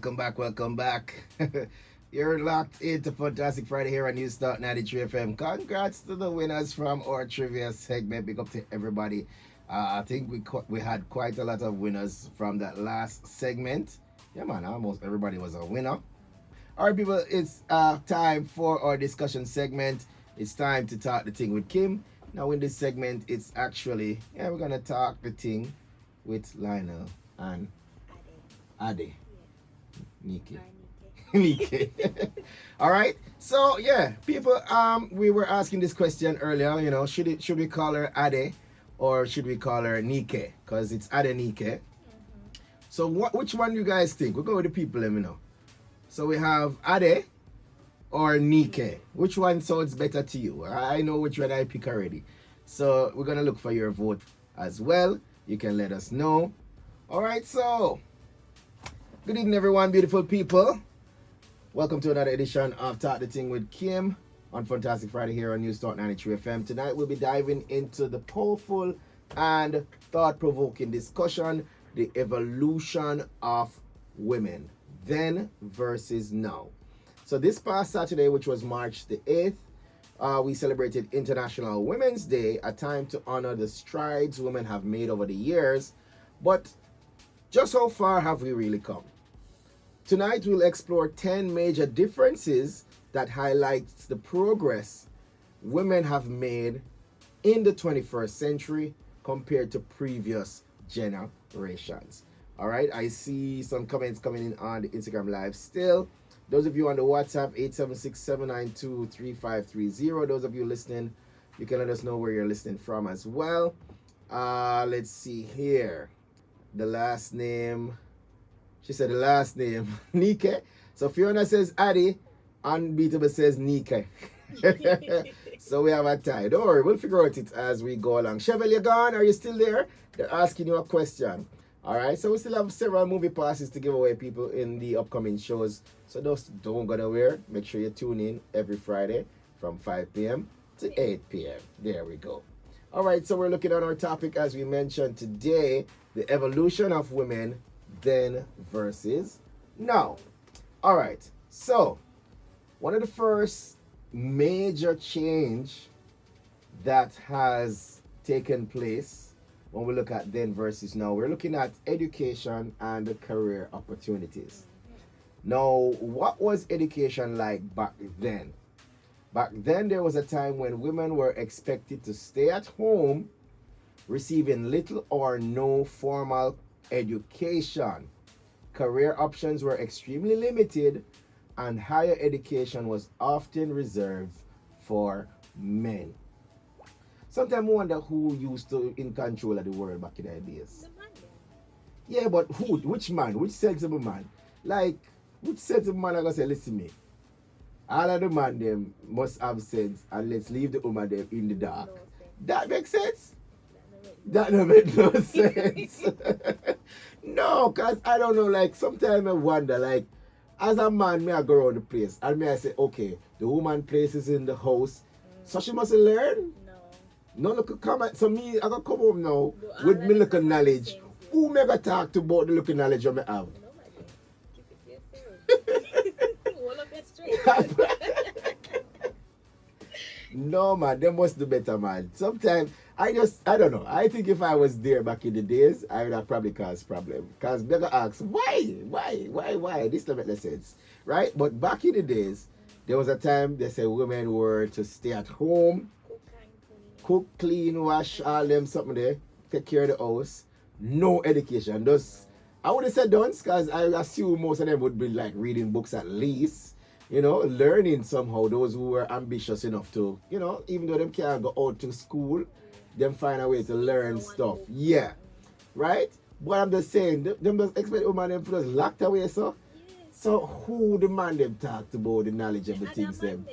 welcome back, welcome back. You're locked into Fantastic Friday here on News Start 93 FM. Congrats to the winners from our trivia segment. Big up to everybody. I think we had quite a lot of winners from that last segment. Yeah, man, almost everybody was a winner. All right, people, it's time for our discussion segment. It's time to talk the thing with Kim. Now, in this segment, it's actually, we're going to talk the thing with Lionel and Ade. Nike. Nike. All right. So people, we were asking this question earlier. You know, should we call her Ade or should we call her Nike? Because it's Adenike. Mm-hmm. So which one do you guys think? We'll go with the people. Let me know. So we have Ade or Nike. Which one sounds better to you? I know which one I pick already. So we're gonna look for your vote as well. You can let us know. All right. So. Good evening, everyone, beautiful people. Welcome to another edition of Talk the Thing with Kim on Fantastic Friday here on News Talk 93 FM. Tonight, we'll be diving into the powerful and thought-provoking discussion, the evolution of women, then versus now. So this past Saturday, which was March the 8th, we celebrated International Women's Day, a time to honor the strides women have made over the years. But just how far have we really come? Tonight, we'll explore 10 major differences that highlights the progress women have made in the 21st century compared to previous generations. All right, I see some comments coming in on the Instagram Live still. Those of you on the WhatsApp, 876-792-3530. Those of you listening, you can let us know where you're listening from as well. Let's see here. The last name... She said the last name, Nike. So Fiona says Adi, Unbeatable says Nike. So we have a tie. Don't worry, we'll figure out it as we go along. Chevalier gone? Are you still there? They're asking you a question. All right, so we still have several movie passes to give away, people, in the upcoming shows. So just don't go nowhere. Make sure you tune in every Friday from 5 p.m. to 8 p.m. There we go. All right, so we're looking at our topic, as we mentioned today, the evolution of women then versus now. All right, so one of the first major change that has taken place when we look at then versus now, we're looking at education and career opportunities. Now, what was education like back then? Back then, there was a time when women were expected to stay at home, receiving little or no formal education. Career options were extremely limited, and higher education was often reserved for men. Sometimes I wonder who used to in control of the world back in the days. The man. Yeah, but who? Which man? Which sensible man? Like, which sensible man are gonna say, listen me? All of the man them must have sense, and let's leave the woman them in the dark. No, that makes sense? That don't make no sense. No, because I don't know, like, sometimes I wonder, like, as a man, I go around the place, and I say, okay, the woman place is in the house, so she must learn? No, look, come at, so me, I gotta come home now with me look knowledge. Who me gonna talk to about the look knowledge I have? Nobody. Keep it to yourself. Hold up that straight. No, man, they must do better, man. Sometimes, I don't know. I think if I was there back in the days, I would have probably caused problem. Because they're going to ask, why? This doesn't make sense, right? But back in the days, there was a time they said women were to stay at home, cook, clean, wash, all them something there, take care of the house. No education. Thus, I would have said dunce, because I assume most of them would be like reading books at least. You know, learning somehow, those who were ambitious enough to, you know, even though them can't go out to school, them find a way to learn stuff. Yeah. Right? But I'm just saying, them just expect women them to just locked away, so. Yes. So who the man them talked about the knowledge of the things them?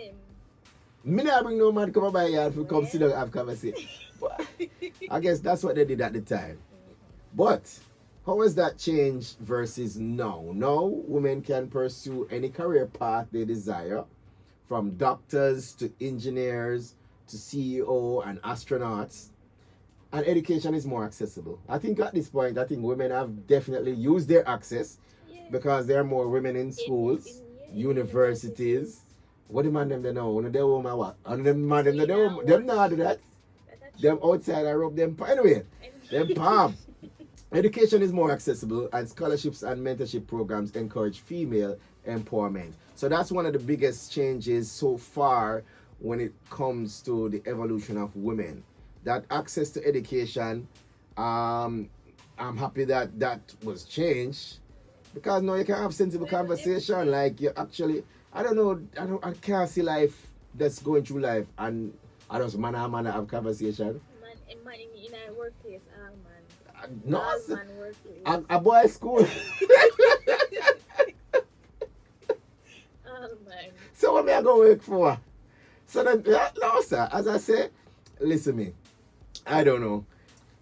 Me not bring no man come by here to come sit down and have conversation. But I guess that's what they did at the time. But how has that changed versus now? Now, women can pursue any career path they desire, from doctors to engineers to CEO and astronauts. And education is more accessible. I think at this point, women have definitely used their access. because there are more women in In schools, yeah, in universities. What the man them they know? One of them woman what? And them man them they We now don't them watch. not do that. That's Them true. outside I rub them anyway. Them And palm. Education is more accessible, and scholarships and mentorship programs encourage female empowerment. So that's one of the biggest changes so far when it comes to the evolution of women. That access to education, um, I'm happy that that was changed because now you can have sensible well, conversation. Like you actually, I can't see life that's going through life, and I just man have conversation. man in our workplace, No, all man workplace, a boy school. all man. So what me I go work for? So then, yeah, no sir. As I say, listen me. I don't know.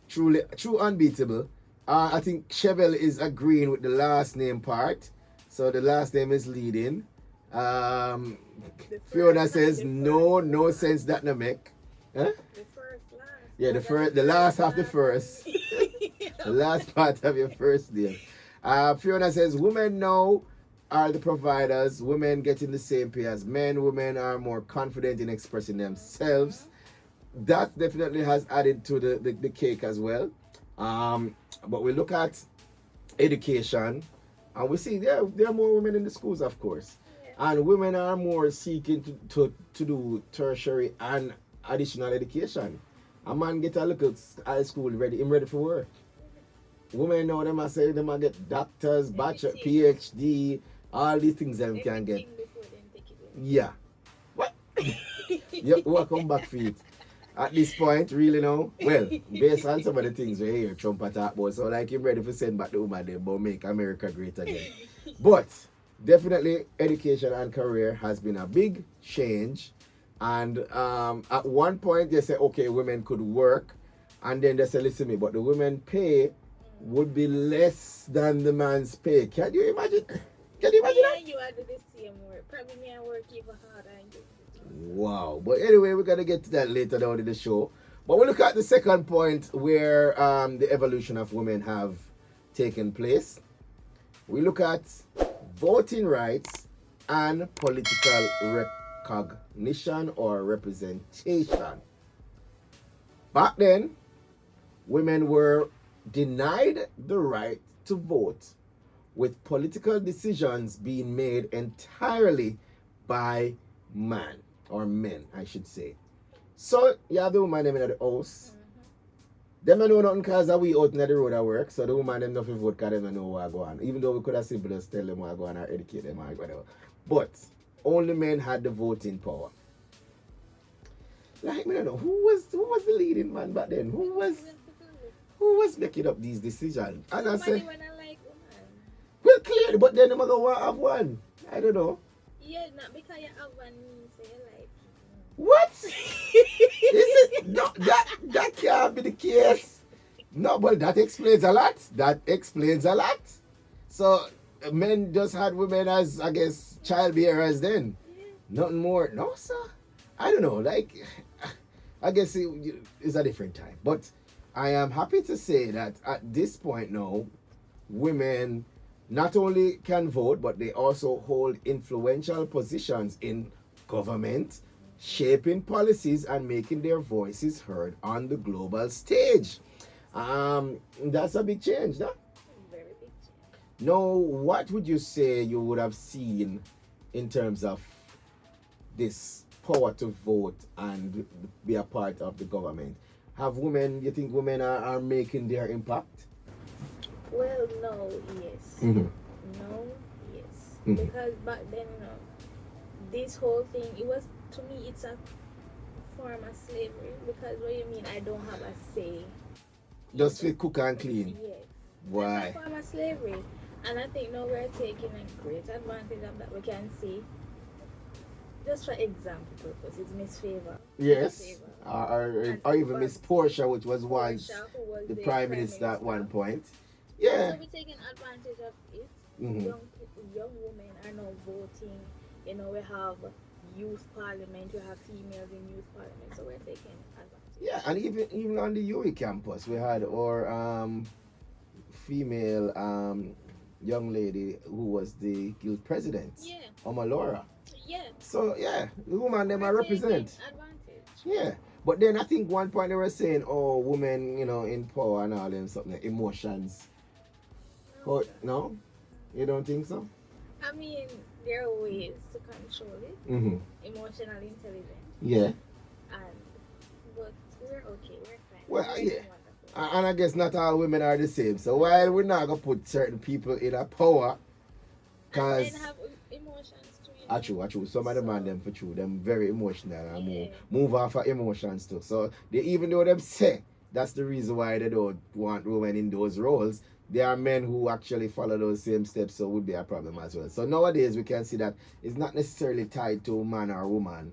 True unbeatable. I think Chevel is agreeing with the last name part. So the last name is leading. The Fiona first says line, no sense that no make. Huh? the first last. Yeah, That's the last half the last. first. The last part of your first name. Fiona says women now are the providers. Women getting the same pay as men. Women are more confident in expressing themselves. That definitely has added to the cake as well. But we look at education and we see there are more women in the schools, of course. Yeah. And women are more seeking to do tertiary and additional education. A man get a look at high school ready, him ready for work. Women now them I say them I get doctors, bachelor, Everything. PhD, all these things them can get. Everything before them take it away. Yeah. What? You welcome back for it. At this point, really now, well, based on some of the things we hear Trump talk about, so like him ready for send back the woman there, but make America great again. But definitely education and career has been a big change. And at one point they say, okay, women could work, and then they say, listen to me, but the women pay would be less than the man's pay. Can you imagine? Can you imagine Me that? and you are do the same work. Probably me I work even harder than you. Wow. But anyway, we're going to get to that later down in the show. But we look at the second point where the evolution of women have taken place. We look at voting rights and political recognition or representation. Back then, women were denied the right to vote, with political decisions being made entirely by man or men, I should say. So you have the woman them in the house. Them don't know nothing because we out in the road at work. So the woman them nothing vote because they don't know what go on. Even though we could have simply just tell them what go on or educate them or whatever. But only men had the voting power. Like me don't know who was the leading man back then? Who was making up these decisions? As I Somebody said, when I like woman. well clearly, but then I'm gonna have one. I don't know. Yeah, not because you have one means you like. What? Is it? No, that can't be the case. No, but that explains a lot. That explains a lot. So men just had women as, I guess, child bearers then. Yeah. Nothing more. No, sir. I don't know. Like, I guess it's a different time. But I am happy to say that at this point now, women not only can vote, but they also hold influential positions in government, shaping policies and making their voices heard on the global stage. That's a big change, no? Very big change. Now, what would you say you would have seen in terms of this power to vote and be a part of the government? You think women are making their impact? Well, no, yes. Mm-hmm. No, yes. Mhm. Because back then, this whole thing, it was, to me, it's a form of slavery. Because what you mean, I don't have a say. Just fit cook and clean. Yes. Why? That's a form of slavery. And I think now we're taking a great advantage of that. We can see, just for example purposes, Miss Favor. Yes. Favor. Or even Miss Portia, which was once Portia, who was the Prime Minister at one point. Yeah. So we're taking advantage of it. Mhm. Young women are now voting. We have youth parliament. We have females in youth parliament. So we're taking advantage. Yeah, and even on the UE campus, we had our female young lady who was the guild president, Yeah, Laura. yeah. So yeah, the woman them I We're taking represent. advantage. Yeah. But then I think one point they were saying, oh, women, in power and all them something, emotions. No, Oh, sir. no? You don't think so? I mean, there are ways to control it. Mm-hmm. Emotional intelligence, Yeah. and but we're okay. We're fine. Well, We're yeah. doing wonderful. And I guess not all women are the same. So while we're not gonna put certain people in a power, And men cause have emotions too, true. Some of the man them for true, them very emotional and Yeah. move off of emotions too. So they even though them say that's the reason why they don't want women in those roles, there are men who actually follow those same steps, so would be a problem as well. So nowadays we can see that it's not necessarily tied to man or woman.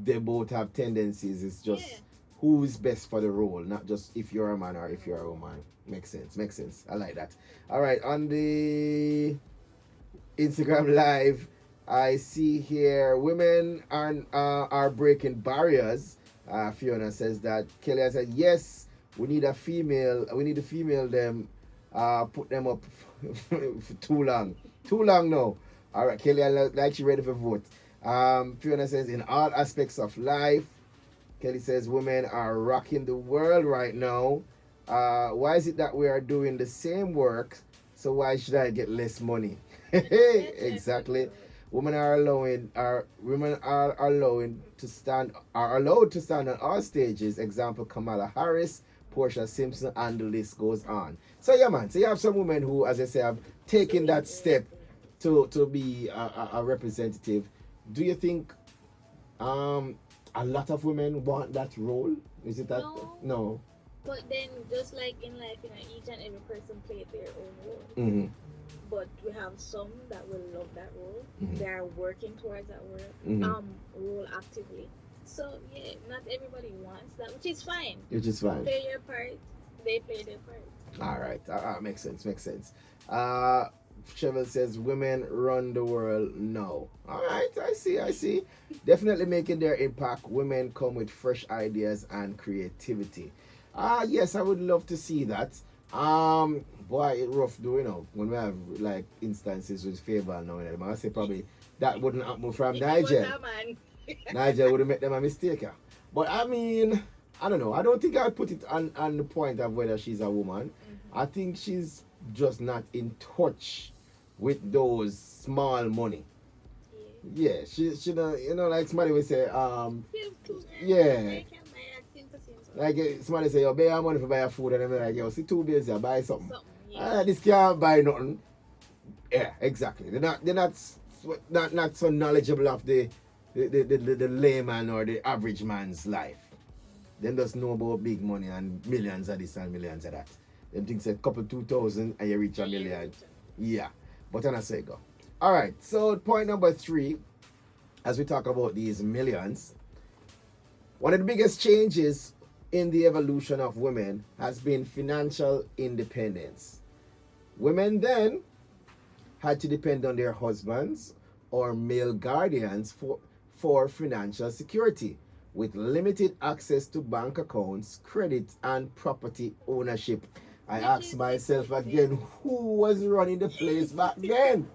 They both have tendencies. It's just Yeah. who is best for the role, not just if you're a man or if you're a woman. Makes sense. Makes sense. I like that. All right, on the Instagram live, I see here women are breaking barriers. Fiona says that. Kelly has said yes. We need a female. We need to female them. Put them up for too long. Too long now. All right, Kelly. I like you ready for vote. Fiona says in all aspects of life. Kelly says women are rocking the world right now. Why is it that we are doing the same work? So why should I get less money? Exactly. Women are allowing to stand are allowed to stand on all stages. Example Kamala Harris, Portia Simpson, and the list goes on. So yeah, man. So you have some women who, as I say, have taken that step to be a representative. Do you think um a lot of women want that role? Is it that No. no? But then, just like in life, each and every person played their own role. Mm-hmm. But we have some that will love that role. Mhm. They are working towards that role, Mhm. role actively. So yeah, not everybody wants that, which is fine. Which is fine. Play your part. They play their part. All right. Makes sense. Makes sense. Uh, Cheryl says women run the world now. All right. I see. I see. Definitely making their impact. Women come with fresh ideas and creativity. Yes, I would love to see that. Boy, it rough though, when we have like instances with favor now and then. I say probably that wouldn't happen from If Niger. you want a man, Niger would have made them a mistake. Yeah. But I mean, I don't know. I don't think I would put it on the point of whether she's a woman. I think she's just not in touch with those small money. Yeah, she like somebody would say, yeah. they can buy a simple. Like somebody say, yo, pay your money for buy a food, and I'm like, yo, see 2 bills here, buy something. Yeah. This can't buy nothing. Yeah, exactly. They're not so knowledgeable of the layman or the average man's life. Them just know about big money and millions of this and millions of that. Them things a couple 2,000 and you reach a million. Yeah, but then I say go. All right. So point number 3, as we talk about these millions, one of the biggest changes in the evolution of women has been financial independence. Women then had to depend on their husbands or male guardians for financial security, with limited access to bank accounts, credit, and property ownership. I asked myself again, who was running the place back then?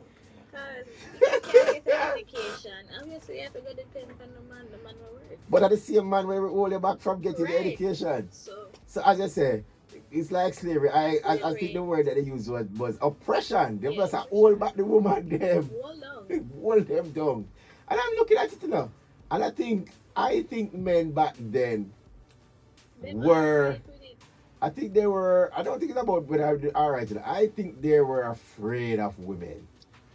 Because you can't get an education. Obviously, you have to go depend on the man will work. But at the same man will hold you back from getting the Right. education. So as I say, it's like slavery. I think the word that they used was oppression. They Yeah. just hold back the woman them. hold on. Hold them down. And I'm looking at it now. And I think men back then Them were alright with it. I think they were I don't think it's about whether they're alright. I think they were afraid of women.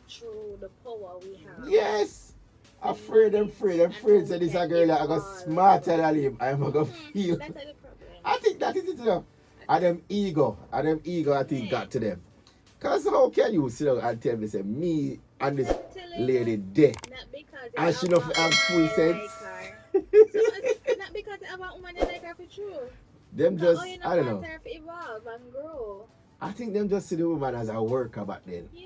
Through the power we have. Yes. Afraid. So this a girl that I got smarter than him. I'm gonna feel. That's the problem. I think that is it, And them ego, I think got to them. Cause how can you sit down and tell me say me and this lady there, Not because and she don't have full sense. So it's not because they have a woman they like her for true. Them just you I don't know. want her to evolve and grow. I think them just see the woman as a worker back then. Yeah.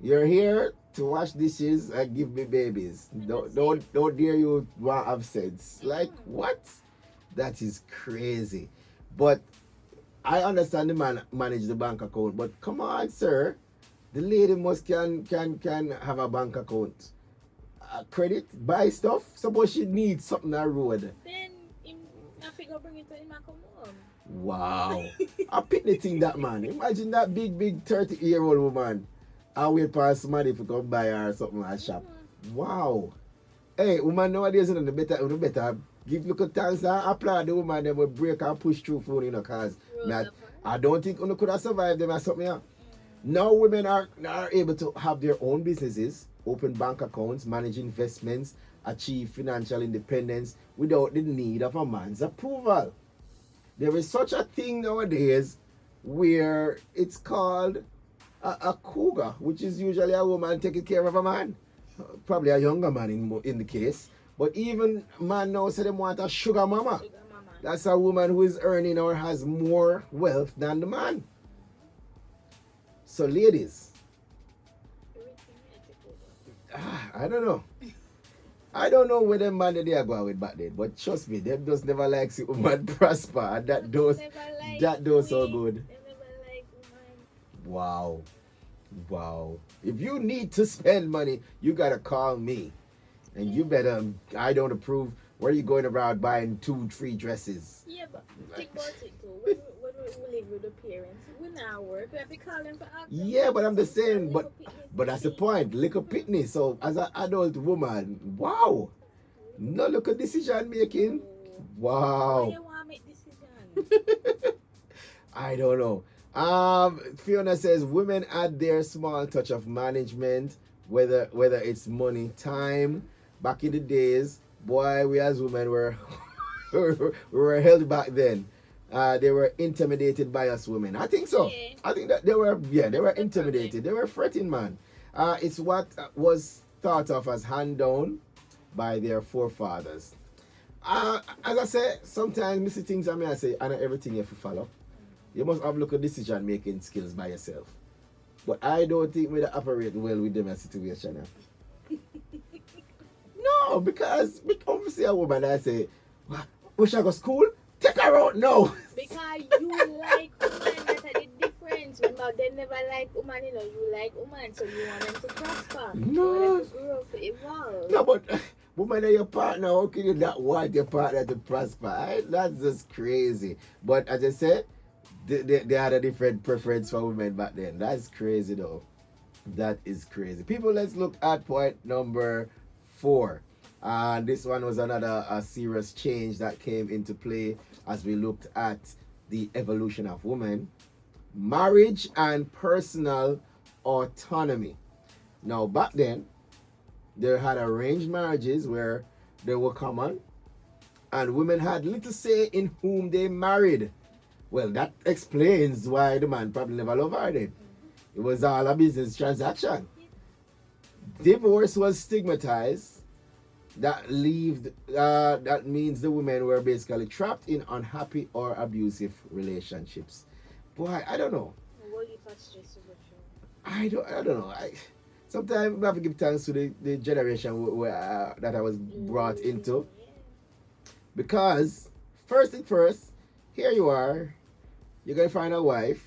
You're here to wash dishes and give me babies. Don't dare you want to have sense. Like what? That is crazy. But I understand the man manage the bank account, but come on, sir. The lady must can have a bank account. Credit, buy stuff. Suppose she needs something on the road. Then him, I figure bring it to him and come home. Wow. I pick the thing that man. Imagine that big 30-year-old woman. I wait for somebody to come buy her something at shop. Wow. Hey, woman nowadays, you better give little thanks and applaud the woman that will break and push through phone, cause I don't think you could have survived them or something. Yeah. Now women are able to have their own businesses, open bank accounts, manage investments, achieve financial independence without the need of a man's approval. There is such a thing nowadays where it's called a cougar, which is usually a woman taking care of a man. Probably a younger man in the case. But even man now say they want a sugar mama. Sugar mama. That's a woman who is earning or has more wealth than the man. So ladies, I don't know. I don't know where them man they are going with back then, but trust me, them just never like see woman prosper, and that does so good. They never like woman. Wow. Wow. If you need to spend money, you gotta call me. And you better, I don't approve. Where are you going around buying 2-3 dresses? Yeah, but think about it too. When we live with the parents, we now work. We have to call them for action. Yeah, but I'm the same. But that's the point. Little pitney. So as an adult woman, wow. No look at decision making. Why Wow. you want to make decisions? I don't know. Fiona says women add their small touch of management, whether it's money, time. Back in the days, boy, we as women were we were held back then. They were intimidated by us women. I think so. Yeah. I think that they were intimidated. They were fretting, man. It's what was thought of as hand down by their forefathers. As I say, sometimes missy things I say, and not everything you have to follow. You must have look at decision making skills by yourself. But I don't think we operate well with them in a situation. No, because we come see a woman and I say, wish I go school? Take her out now. Because you like woman, that's the difference. Remember, they never like woman, you like woman, so you want them to prosper. No. You want them to grow, to evolve. No, but woman are your partner. How can you not want your partner to prosper? That's just crazy. But as I said, they had a different preference for women back then. That's crazy though. That is crazy. People, let's look at point number 4. This one was another serious change that came into play as we looked at the evolution of women. Marriage and personal autonomy. Now, back then, they had arranged marriages where they were common, and women had little say in whom they married. Well, that explains why the man probably never loved her then. It was all a business transaction. Divorce was stigmatized. That means the women were basically trapped in unhappy or abusive relationships. Boy, I don't know. I don't know. Sometimes I have to give thanks to the generation that I was brought into. Because, first thing first, here you are, you're going to find a wife,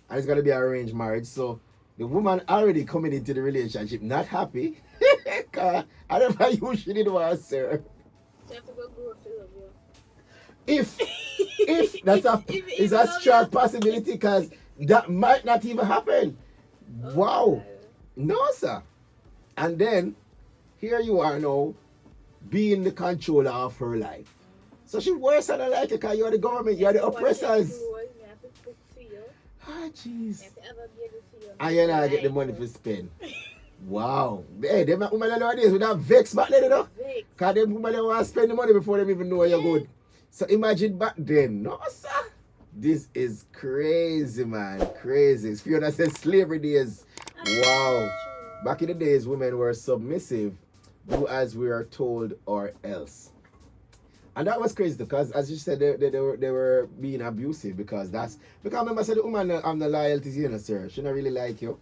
and it's going to be an arranged marriage. So the woman already coming into the relationship not happy. Cause I never usually do answer. You have to go grow to love you. If that's is a strong possibility, because that might not even happen. Wow. No, sir. And then here you are now being the controller of her life. So she worse than I like it because you're the government, you're the oppressors. Ah, jeez. And you're not get the money for spend. Wow. Hey, them women nowadays with that vex back then, Because them women want to spend the money before them even know you're good. So imagine back then. No, sir. This is crazy, man. Crazy. Fiona says slavery days. Wow. Back in the days, women were submissive, do as we are told or else. And that was crazy because, as you said, they were being abusive because remember I said the woman I'm the loyalty, sir. She don't really like you.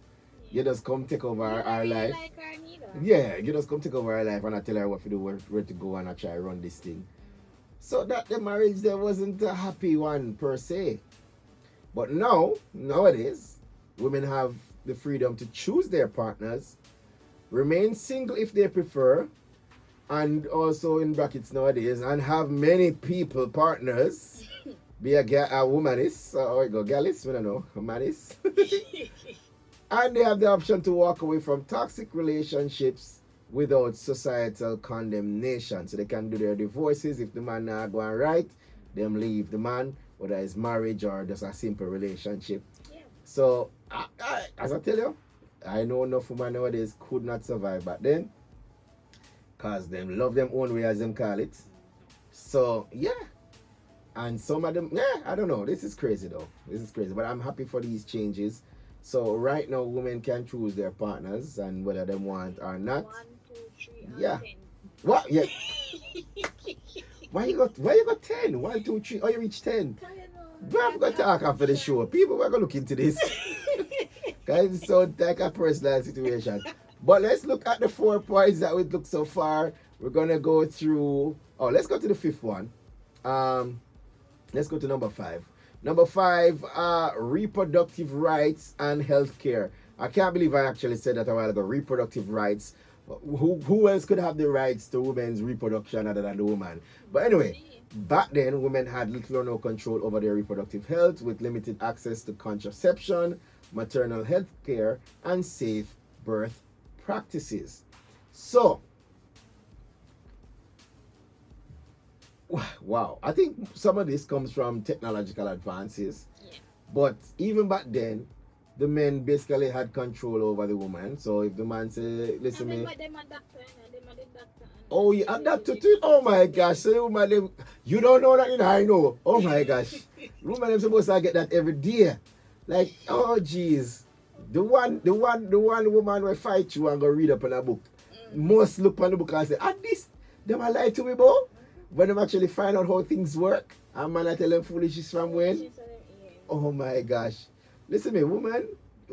You just come take over our life. Like her neither. Yeah, you just come take over our life and I tell her what to do, where to go, and I try run this thing. So that the marriage there wasn't a happy one per se. But nowadays, women have the freedom to choose their partners, remain single if they prefer, and also in brackets nowadays, and have many people partners. Be a womanist, or go galis, we don't know, a manis. And they have the option to walk away from toxic relationships without societal condemnation. So they can do their divorces if the man not going right, them leave the man, whether it's marriage or just a simple relationship. Yeah. So, as I tell you, I know enough women nowadays could not survive back then, because them love them own way, as them call it. So, yeah. And some of them, I don't know. This is crazy though. This is crazy. But I'm happy for these changes. So right now, women can choose their partners and whether they want or not. 1, 2, 3, and Yeah. 10. What? Yeah. Why you got 10? 1, 2, 3. Oh, you reach 10. Bro, I've got to talk after the show. People are gonna look into this. Guys, it's so like a personal situation. But let's look at the 4 points that we looked so far. We're gonna go through. Oh, let's go to the 5th one. Let's go to number 5. Number 5, reproductive rights and healthcare. I can't believe I actually said that a while ago. Reproductive rights. Who else could have the rights to women's reproduction other than the woman? But anyway, back then, women had little or no control over their reproductive health, with limited access to contraception, maternal health care, and safe birth practices. So, wow, I think some of this comes from technological advances. Yeah. But even back then, the men basically had control over the woman. So if the man say, listen me, oh, you adapt to it. Oh my gosh, so the woman, you don't know that, I know. Oh my gosh, the woman is supposed to get that every day. Like, oh jeez, the one woman will fight you and go read up on a book. Must look on the book and say, this, them a lie to me, boy. When them actually find out how things work, and man I tell them foolishness from when. Oh my gosh. Listen me, woman,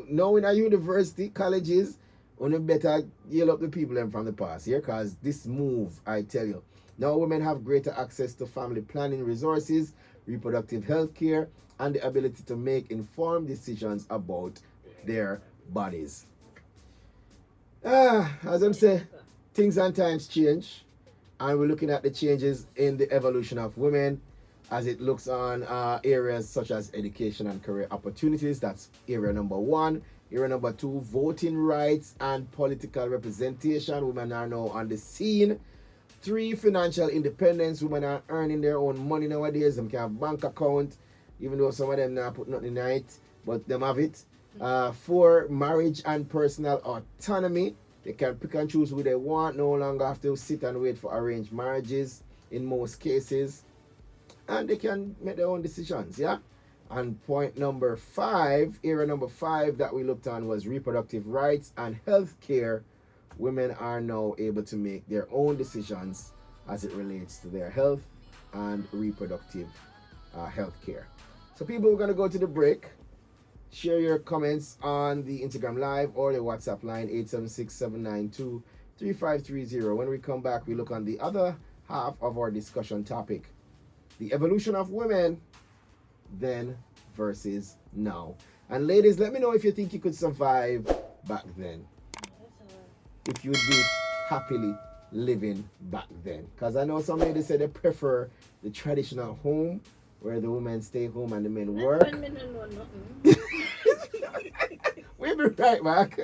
now in a university, colleges, only better yell up the people them from the past here, because this move, I tell you. Now women have greater access to family planning resources, reproductive health care, and the ability to make informed decisions about their bodies. As I'm saying, things and times change. And we're looking at the changes in the evolution of women as it looks on areas such as education and career opportunities. That's area number 1. Area number 2, voting rights and political representation. Women are now on the scene. 3, financial independence. Women are earning their own money nowadays. Them can have bank account, even though some of them not put nothing in it, but them have it. 4, marriage and personal autonomy. They can pick and choose who they want, no longer have to sit and wait for arranged marriages in most cases. And they can make their own decisions, yeah? And point number 5, area number 5 that we looked on was reproductive rights and health care. Women are now able to make their own decisions as it relates to their health and reproductive health care. So people, we're going to go to the break. Share your comments on the Instagram Live or the WhatsApp line 876-792-3530. When we come back, we look on the other half of our discussion topic, the evolution of women then versus now. And ladies, let me know if you think you could survive back then. If you would be happily living back then. Because I know some ladies say they prefer the traditional home where the women stay home and the men work. We'll be right back.